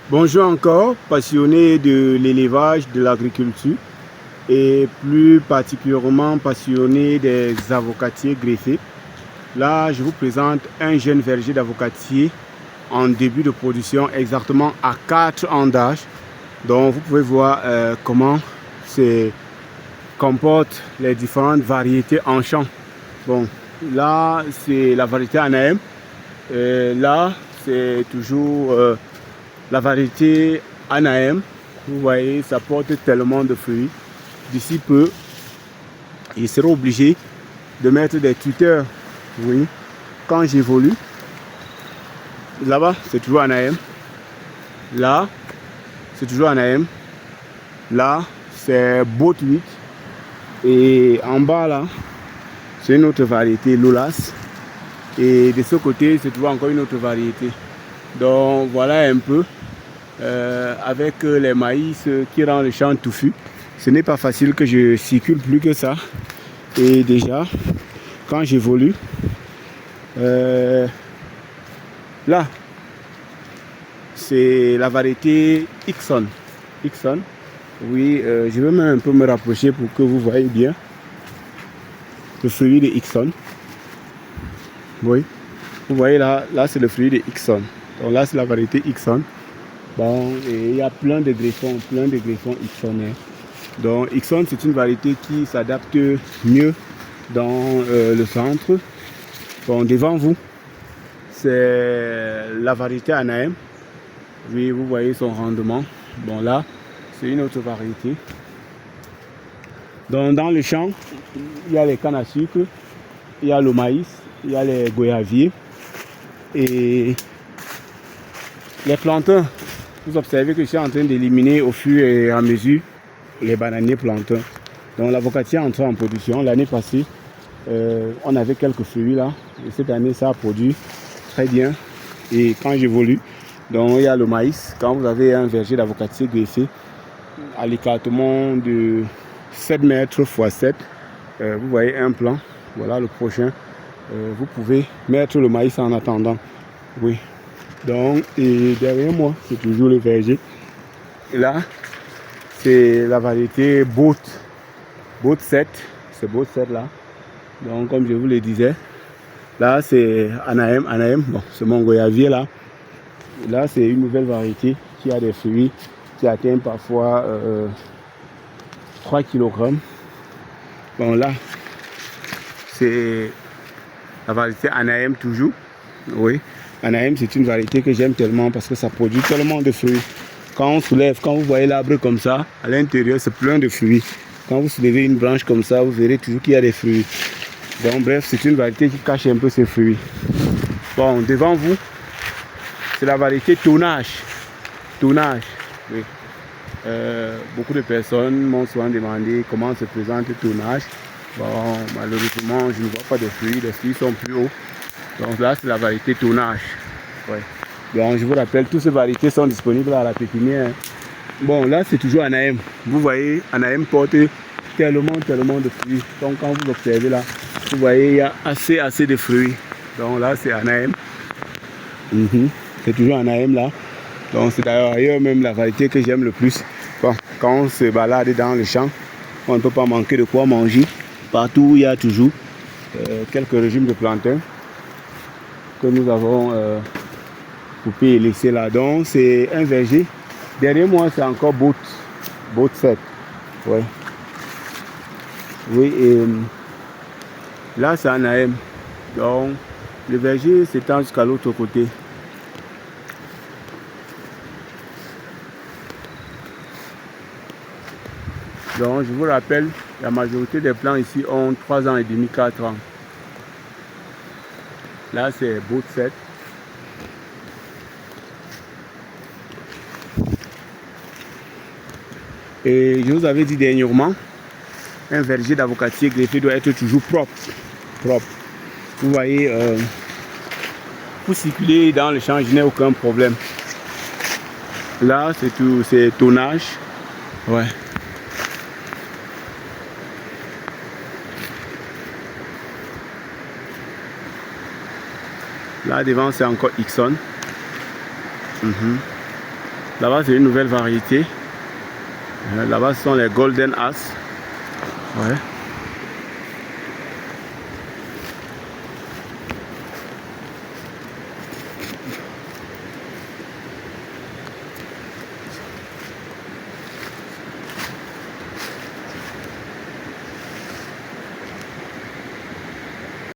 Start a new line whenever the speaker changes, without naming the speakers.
Bonjour encore, passionné de l'élevage, de l'agriculture et plus particulièrement passionné des avocatiers greffés. Là, je vous présente un jeune verger d'avocatier en début de production, exactement à 4 ans d'âge. Donc, vous pouvez voir comment se comportent les différentes variétés en champ. Bon, là, c'est la variété Anahem. Là, c'est toujours la variété Anahem. Vous voyez, ça porte tellement de fruits. D'ici peu, il sera obligé de mettre des tuteurs. Oui, quand j'évolue, là-bas, c'est toujours Anahem. Là, c'est toujours Anahem. Là, c'est Bot 8. Et en bas, là, c'est une autre variété, Lolas. Et de ce côté, c'est toujours encore une autre variété. Donc, voilà un peu. Avec les maïs qui rendent le champ touffu. Ce n'est pas facile que je circule plus que ça. Et déjà, quand j'évolue, là, c'est la variété Ixon. Ixon. Oui, je vais même un peu me rapprocher pour que vous voyez bien le fruit de Ixon. Oui, vous voyez là c'est le fruit de Ixon. Donc là, c'est la variété Ixon. Bon, et il y a plein de greffons Ixonais. Donc Ixon, c'est une variété qui s'adapte mieux dans le centre. Bon, devant vous, c'est la variété Anahem. Oui, vous voyez son rendement. Bon, là, c'est une autre variété. Donc dans le champ, il y a les cannes à sucre, il y a le maïs, il y a les goyaviers et les plantains. Vous observez que je suis en train d'éliminer au fur et à mesure les bananiers plantains. Donc l'avocatier est entré en production. L'année passée, on avait quelques fruits là. Et cette année, ça a produit très bien. Et quand j'évolue, donc il y a le maïs. Quand vous avez un verger d'avocatier greffé à l'écartement de 7 mètres x 7, vous voyez un plan. Voilà le prochain. Vous pouvez mettre le maïs en attendant. Oui. Donc, et derrière moi, c'est toujours le verger. Et là, c'est la variété Bot 7. C'est Bot 7 là. Donc, comme je vous le disais, là, c'est Anahem. Bon, c'est mon goyavier là. Et là, c'est une nouvelle variété qui a des fruits qui atteignent parfois 3 kg. Bon, là, c'est la variété Anahem toujours. Oui. Anahem, c'est une variété que j'aime tellement parce que ça produit tellement de fruits. Quand on soulève, quand vous voyez l'arbre comme ça, à l'intérieur, c'est plein de fruits. Quand vous soulevez une branche comme ça, vous verrez toujours qu'il y a des fruits. Donc bref, c'est une variété qui cache un peu ses fruits. Bon, devant vous, c'est la variété Tonnage. Tonnage, oui. Beaucoup de personnes m'ont souvent demandé comment se présente Tonnage. Bon, malheureusement, je ne vois pas de fruits. Les fruits sont plus hauts. Donc là, c'est la variété Tonnage. Ouais. Donc je vous rappelle, toutes ces variétés sont disponibles à la pépinière. Bon, là, c'est toujours Anahem. Vous voyez, Anahem porte tellement de fruits. Donc quand vous observez là, vous voyez, il y a assez de fruits. Donc là, c'est Anahem. C'est toujours Anahem là. Donc c'est d'ailleurs même la variété que j'aime le plus. Bon, quand on se balade dans le champ, on ne peut pas manquer de quoi manger. Partout, il y a toujours quelques régimes de plantains que nous avons coupé et laissé là. Donc c'est un verger. Derrière moi, c'est encore Bot 7. Ouais. Oui, et là, c'est Anahem. Donc le verger s'étend jusqu'à l'autre côté. Donc je vous rappelle, la majorité des plants ici ont 3 ans et demi, 4 ans. Là, c'est Bot 7. Et je vous avais dit dernièrement, un verger d'avocatier greffé doit être toujours propre. Vous voyez, pour circuler dans le champ, je n'ai aucun problème. Là, c'est tout, c'est Tonnage. Ouais. Là devant, c'est encore Ixon. Là-bas, c'est une nouvelle variété. Là-bas, ce sont les Golden As. Ouais.